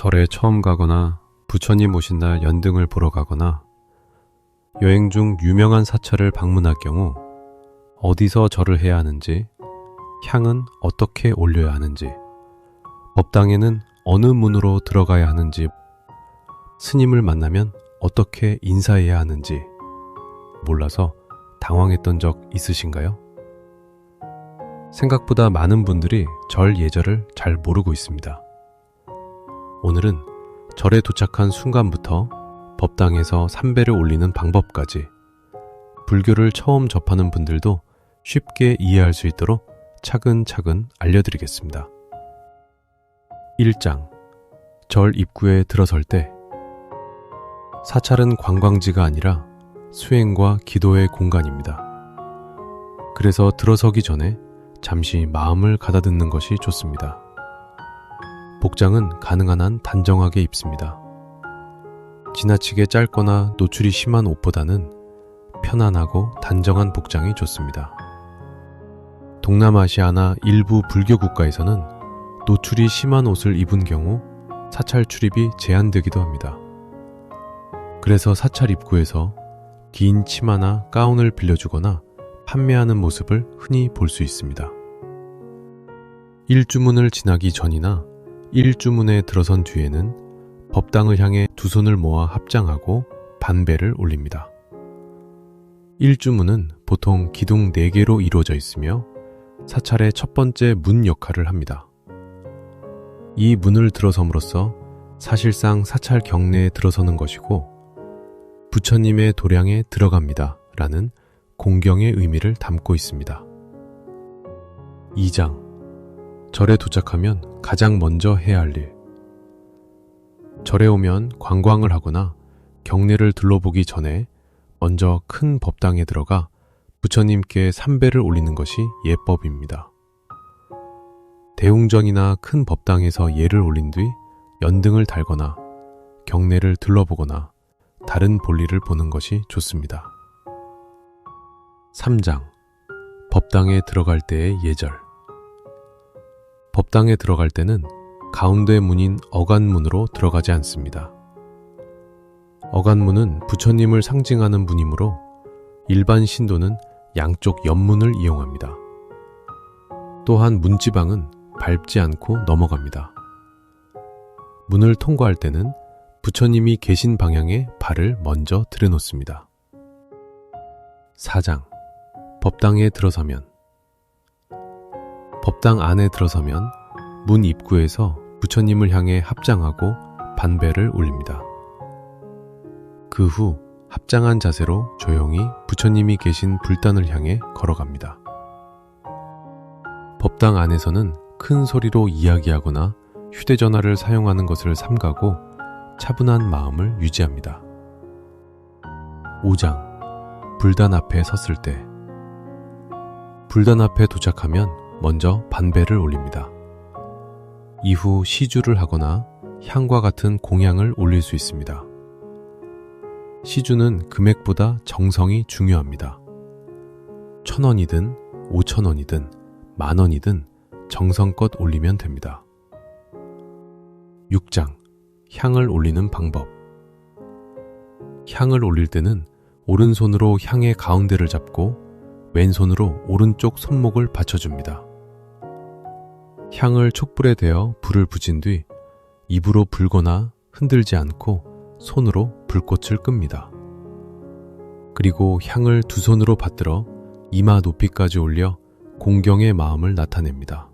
절에 처음 가거나 부처님 오신 날 연등을 보러 가거나 여행 중 유명한 사찰을 방문할 경우 어디서 절을 해야 하는지, 향은 어떻게 올려야 하는지, 법당에는 어느 문으로 들어가야 하는지, 스님을 만나면 어떻게 인사해야 하는지 몰라서 당황했던 적 있으신가요? 생각보다 많은 분들이 절 예절을 잘 모르고 있습니다. 오늘은 절에 도착한 순간부터 법당에서 삼배를 올리는 방법까지 불교를 처음 접하는 분들도 쉽게 이해할 수 있도록 차근차근 알려드리겠습니다. 1장. 절 입구에 들어설 때 사찰은 관광지가 아니라 수행과 기도의 공간입니다. 그래서 들어서기 전에 잠시 마음을 가다듬는 것이 좋습니다. 복장은 가능한 한 단정하게 입습니다. 지나치게 짧거나 노출이 심한 옷보다는 편안하고 단정한 복장이 좋습니다. 동남아시아나 일부 불교 국가에서는 노출이 심한 옷을 입은 경우 사찰 출입이 제한되기도 합니다. 그래서 사찰 입구에서 긴 치마나 가운을 빌려주거나 판매하는 모습을 흔히 볼 수 있습니다. 일주문을 지나기 전이나 일주문에 들어선 뒤에는 법당을 향해 두 손을 모아 합장하고 반배를 올립니다. 일주문은 보통 기둥 4개로 이루어져 있으며 사찰의 첫 번째 문 역할을 합니다. 이 문을 들어섬으로써 사실상 사찰 경내에 들어서는 것이고 부처님의 도량에 들어갑니다 라는 공경의 의미를 담고 있습니다. 2장. 절에 도착하면 가장 먼저 해야 할 일. 절에 오면 관광을 하거나 경내를 둘러보기 전에 먼저 큰 법당에 들어가 부처님께 삼배를 올리는 것이 예법입니다. 대웅전이나 큰 법당에서 예를 올린 뒤 연등을 달거나 경내를 둘러보거나 다른 볼일을 보는 것이 좋습니다. 3장. 법당에 들어갈 때의 예절. 법당에 들어갈 때는 가운데 문인 어간문으로 들어가지 않습니다. 어간문은 부처님을 상징하는 문이므로 일반 신도는 양쪽 옆문을 이용합니다. 또한 문지방은 밟지 않고 넘어갑니다. 문을 통과할 때는 부처님이 계신 방향에 발을 먼저 들여놓습니다. 4장. 법당에 들어서면. 법당 안에 들어서면 문 입구에서 부처님을 향해 합장하고 반배를 올립니다. 그 후 합장한 자세로 조용히 부처님이 계신 불단을 향해 걸어갑니다. 법당 안에서는 큰 소리로 이야기하거나 휴대전화를 사용하는 것을 삼가고 차분한 마음을 유지합니다. 5장. 불단 앞에 섰을 때. 불단 앞에 도착하면 먼저 반배를 올립니다. 이후 시주를 하거나 향과 같은 공양을 올릴 수 있습니다. 시주는 금액보다 정성이 중요합니다. 1,000원이든 5,000원이든 10,000원이든 정성껏 올리면 됩니다. 6장. 향을 올리는 방법. 향을 올릴 때는 오른손으로 향의 가운데를 잡고 왼손으로 오른쪽 손목을 받쳐줍니다. 향을 촛불에 대어 불을 붙인 뒤 입으로 불거나 흔들지 않고 손으로 불꽃을 끕니다. 그리고 향을 두 손으로 받들어 이마 높이까지 올려 공경의 마음을 나타냅니다.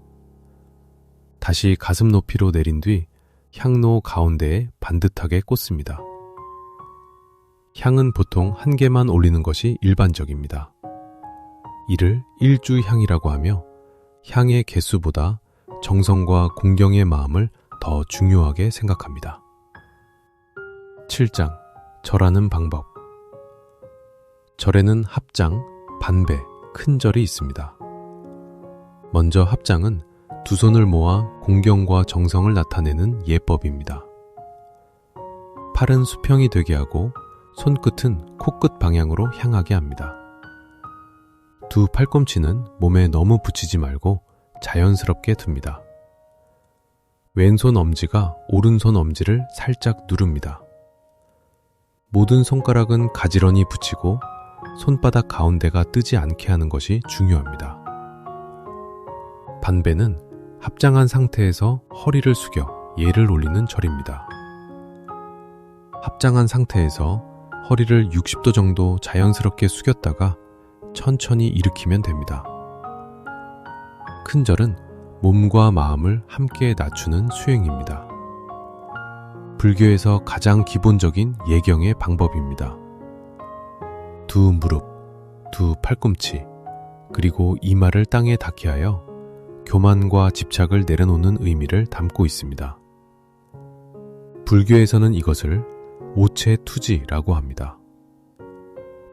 다시 가슴 높이로 내린 뒤 향로 가운데에 반듯하게 꽂습니다. 향은 보통 한 개만 올리는 것이 일반적입니다. 이를 일주향이라고 하며 향의 개수보다 정성과 공경의 마음을 더 중요하게 생각합니다. 7장. 절하는 방법. 절에는 합장, 반배, 큰절이 있습니다. 먼저 합장은 두 손을 모아 공경과 정성을 나타내는 예법입니다. 팔은 수평이 되게 하고 손끝은 코끝 방향으로 향하게 합니다. 두 팔꿈치는 몸에 너무 붙이지 말고 자연스럽게 둡니다. 왼손 엄지가 오른손 엄지를 살짝 누릅니다. 모든 손가락은 가지런히 붙이고 손바닥 가운데가 뜨지 않게 하는 것이 중요합니다. 반배는 합장한 상태에서 허리를 숙여 예를 올리는 절입니다. 합장한 상태에서 허리를 60도 정도 자연스럽게 숙였다가 천천히 일으키면 됩니다. 큰 절은 몸과 마음을 함께 낮추는 수행입니다. 불교에서 가장 기본적인 예경의 방법입니다. 두 무릎, 두 팔꿈치, 그리고 이마를 땅에 닿게 하여 교만과 집착을 내려놓는 의미를 담고 있습니다. 불교에서는 이것을 오체투지라고 합니다.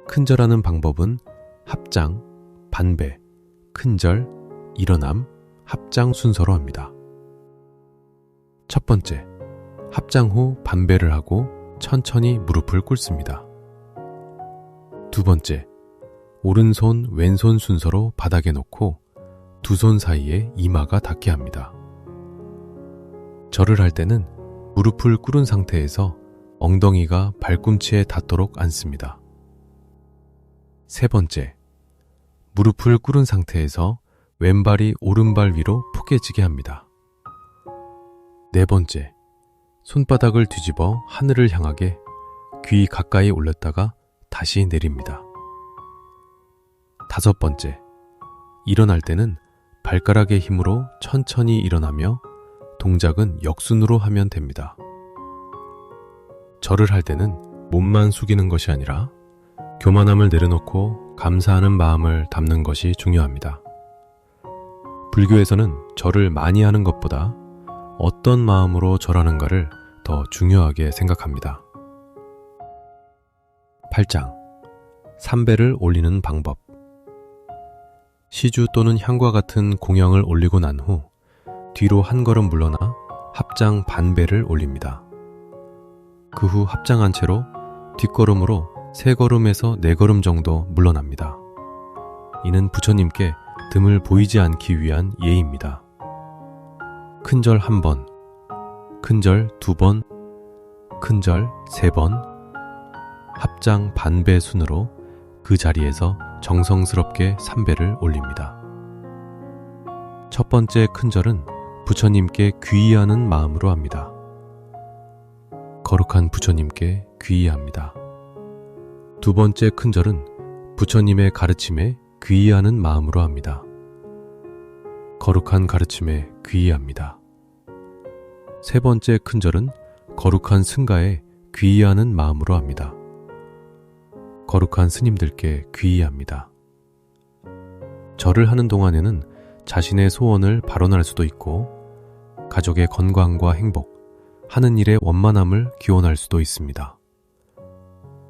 큰절하는 방법은 합장, 반배, 큰절, 일어남, 합장 순서로 합니다. 첫 번째, 합장 후 반배를 하고 천천히 무릎을 꿇습니다. 두 번째, 오른손, 왼손 순서로 바닥에 놓고 두 손 사이에 이마가 닿게 합니다. 절을 할 때는 무릎을 꿇은 상태에서 엉덩이가 발꿈치에 닿도록 앉습니다. 세 번째, 무릎을 꿇은 상태에서 왼발이 오른발 위로 포개지게 합니다. 네 번째, 손바닥을 뒤집어 하늘을 향하게 귀 가까이 올렸다가 다시 내립니다. 다섯 번째, 일어날 때는 발가락의 힘으로 천천히 일어나며 동작은 역순으로 하면 됩니다. 절을 할 때는 몸만 숙이는 것이 아니라 교만함을 내려놓고 감사하는 마음을 담는 것이 중요합니다. 불교에서는 절을 많이 하는 것보다 어떤 마음으로 절하는가를 더 중요하게 생각합니다. 8장, 삼배를 올리는 방법. 시주 또는 향과 같은 공양을 올리고 난 후 뒤로 한 걸음 물러나 합장 반배를 올립니다. 그 후 합장한 채로 뒷걸음으로 3걸음에서 4걸음 정도 물러납니다. 이는 부처님께 등을 보이지 않기 위한 예입니다. 큰절 1번, 큰절 2번, 큰절 3번, 합장 반배 순으로 그 자리에서 정성스럽게 삼배를 올립니다. 첫 번째 큰절은 부처님께 귀의하는 마음으로 합니다. 거룩한 부처님께 귀의합니다. 두 번째 큰절은 부처님의 가르침에 귀의하는 마음으로 합니다. 거룩한 가르침에 귀의합니다. 세 번째 큰절은 거룩한 승가에 귀의하는 마음으로 합니다. 거룩한 스님들께 귀의합니다. 절을 하는 동안에는 자신의 소원을 발언할 수도 있고 가족의 건강과 행복, 하는 일의 원만함을 기원할 수도 있습니다.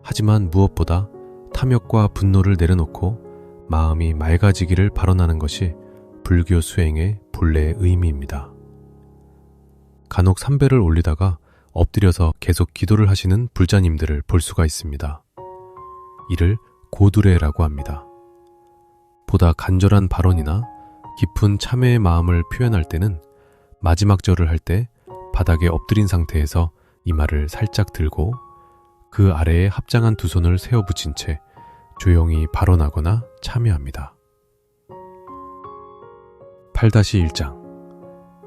하지만 무엇보다 탐욕과 분노를 내려놓고 마음이 맑아지기를 발언하는 것이 불교 수행의 본래의 의미입니다. 간혹 삼배를 올리다가 엎드려서 계속 기도를 하시는 불자님들을 볼 수가 있습니다. 이를 고두레라고 합니다. 보다 간절한 발언이나 깊은 참회의 마음을 표현할 때는 마지막 절을 할 때 바닥에 엎드린 상태에서 이마를 살짝 들고 그 아래에 합장한 두 손을 세워 붙인 채 조용히 발언하거나 참여합니다. 8-1장,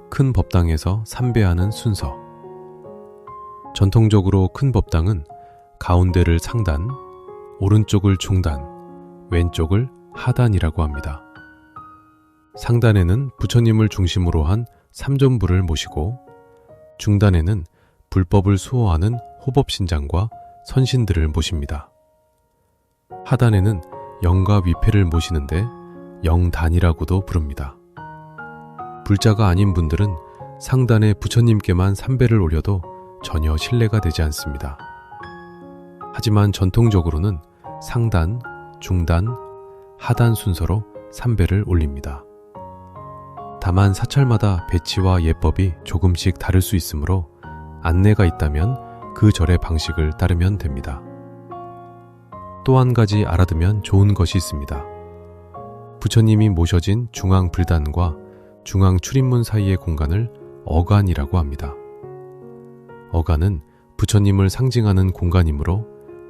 큰 법당에서 삼배하는 순서. 전통적으로 큰 법당은 가운데를 상단, 오른쪽을 중단, 왼쪽을 하단이라고 합니다. 상단에는 부처님을 중심으로 한 삼존부를 모시고 중단에는 불법을 수호하는 호법신장과 선신들을 모십니다. 하단에는 영과 위패를 모시는데 영단이라고도 부릅니다. 불자가 아닌 분들은 상단에 부처님께만 삼배를 올려도 전혀 신뢰가 되지 않습니다. 하지만 전통적으로는 상단, 중단, 하단 순서로 삼배를 올립니다. 다만 사찰마다 배치와 예법이 조금씩 다를 수 있으므로 안내가 있다면 그 절의 방식을 따르면 됩니다. 또 한 가지 알아두면 좋은 것이 있습니다. 부처님이 모셔진 중앙 불단과 중앙 출입문 사이의 공간을 어간이라고 합니다. 어간은 부처님을 상징하는 공간이므로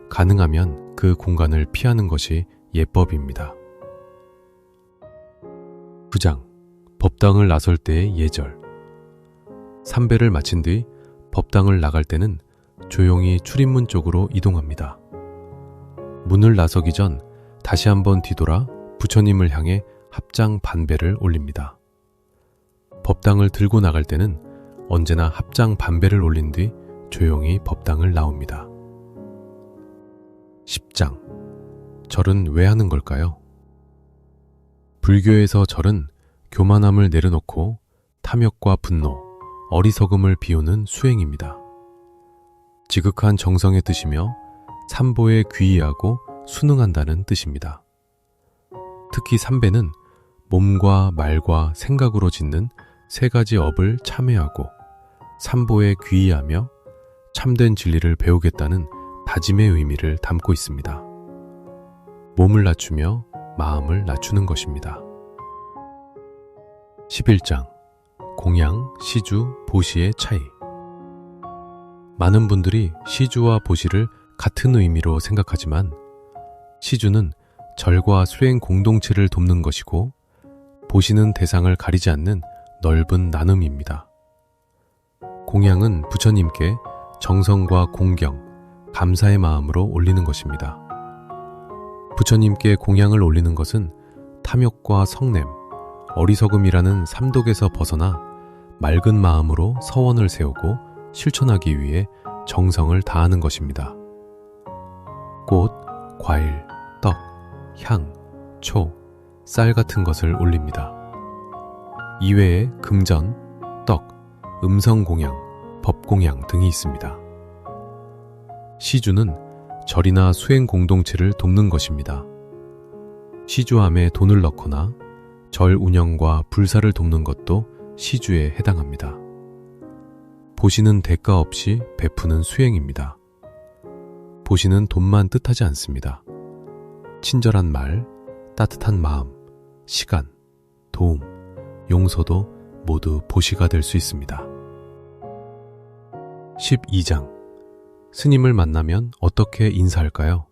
가능하면 그 공간을 피하는 것이 예법입니다. 9장 법당을 나설 때의 예절. 삼배를 마친 뒤 법당을 나갈 때는 조용히 출입문 쪽으로 이동합니다. 문을 나서기 전 다시 한번 뒤돌아 부처님을 향해 합장 반배를 올립니다. 법당을 들고 나갈 때는 언제나 합장 반배를 올린 뒤 조용히 법당을 나옵니다. 10장 절은 왜 하는 걸까요? 불교에서 절은 교만함을 내려놓고 탐욕과 분노, 어리석음을 비우는 수행입니다. 지극한 정성의 뜻이며 삼보에 귀의하고 순응한다는 뜻입니다. 특히 삼배는 몸과 말과 생각으로 짓는 세 가지 업을 참회하고 삼보에 귀의하며 참된 진리를 배우겠다는 다짐의 의미를 담고 있습니다. 몸을 낮추며 마음을 낮추는 것입니다. 11장 공양, 시주, 보시의 차이. 많은 분들이 시주와 보시를 같은 의미로 생각하지만 시주는 절과 수행 공동체를 돕는 것이고 보시는 대상을 가리지 않는 넓은 나눔입니다. 공양은 부처님께 정성과 공경, 감사의 마음으로 올리는 것입니다. 부처님께 공양을 올리는 것은 탐욕과 성냄, 어리석음이라는 삼독에서 벗어나 맑은 마음으로 서원을 세우고 실천하기 위해 정성을 다하는 것입니다. 꽃, 과일, 떡, 향, 초, 쌀 같은 것을 올립니다. 이외에 금전, 떡, 음성공양, 법공양 등이 있습니다. 시주는 절이나 수행 공동체를 돕는 것입니다. 시주함에 돈을 넣거나 절 운영과 불사를 돕는 것도 시주에 해당합니다. 보시는 대가 없이 베푸는 수행입니다. 보시는 돈만 뜻하지 않습니다. 친절한 말, 따뜻한 마음, 시간, 도움, 용서도 모두 보시가 될 수 있습니다. 12장 스님을 만나면 어떻게 인사할까요?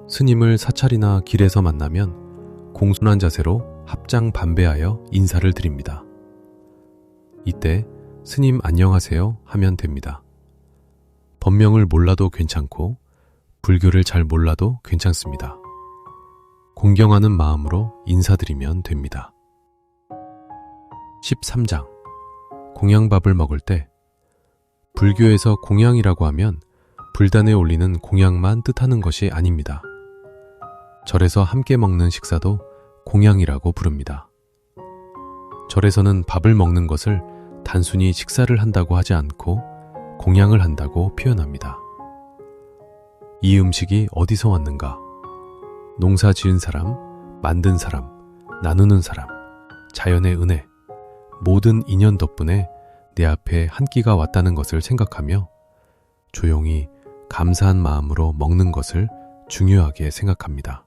스님을 사찰이나 길에서 만나면 공손한 자세로 합장 반배하여 인사를 드립니다. 이때 스님 안녕하세요 하면 됩니다. 법명을 몰라도 괜찮고 불교를 잘 몰라도 괜찮습니다. 공경하는 마음으로 인사드리면 됩니다. 13장 공양밥을 먹을 때 불교에서 공양이라고 하면 불단에 올리는 공양만 뜻하는 것이 아닙니다. 절에서 함께 먹는 식사도 공양이라고 부릅니다. 절에서는 밥을 먹는 것을 단순히 식사를 한다고 하지 않고 공양을 한다고 표현합니다. 이 음식이 어디서 왔는가? 농사 지은 사람, 만든 사람, 나누는 사람, 자연의 은혜, 모든 인연 덕분에 내 앞에 한 끼가 왔다는 것을 생각하며 조용히 감사한 마음으로 먹는 것을 중요하게 생각합니다.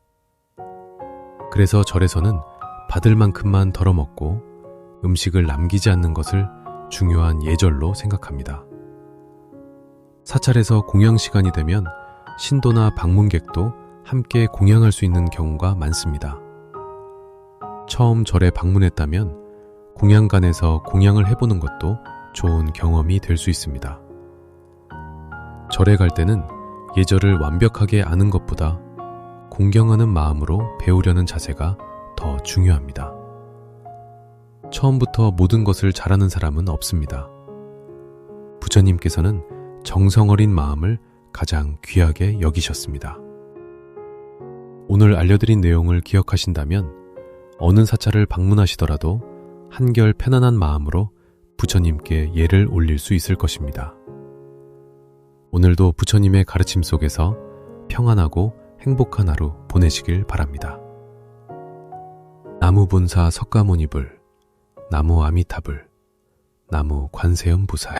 그래서 절에서는 받을 만큼만 덜어 먹고 음식을 남기지 않는 것을 중요한 예절로 생각합니다. 사찰에서 공양 시간이 되면 신도나 방문객도 함께 공양할 수 있는 경우가 많습니다. 처음 절에 방문했다면 공양관에서 공양을 해보는 것도 좋은 경험이 될 수 있습니다. 절에 갈 때는 예절을 완벽하게 아는 것보다 공경하는 마음으로 배우려는 자세가 더 중요합니다. 처음부터 모든 것을 잘하는 사람은 없습니다. 부처님께서는 정성 어린 마음을 가장 귀하게 여기셨습니다. 오늘 알려드린 내용을 기억하신다면 어느 사찰을 방문하시더라도 한결 편안한 마음으로 부처님께 예를 올릴 수 있을 것입니다. 오늘도 부처님의 가르침 속에서 평안하고 행복한 하루 보내시길 바랍니다. 나무 본사 석가모니불, 나무 아미타불, 나무 관세음보살.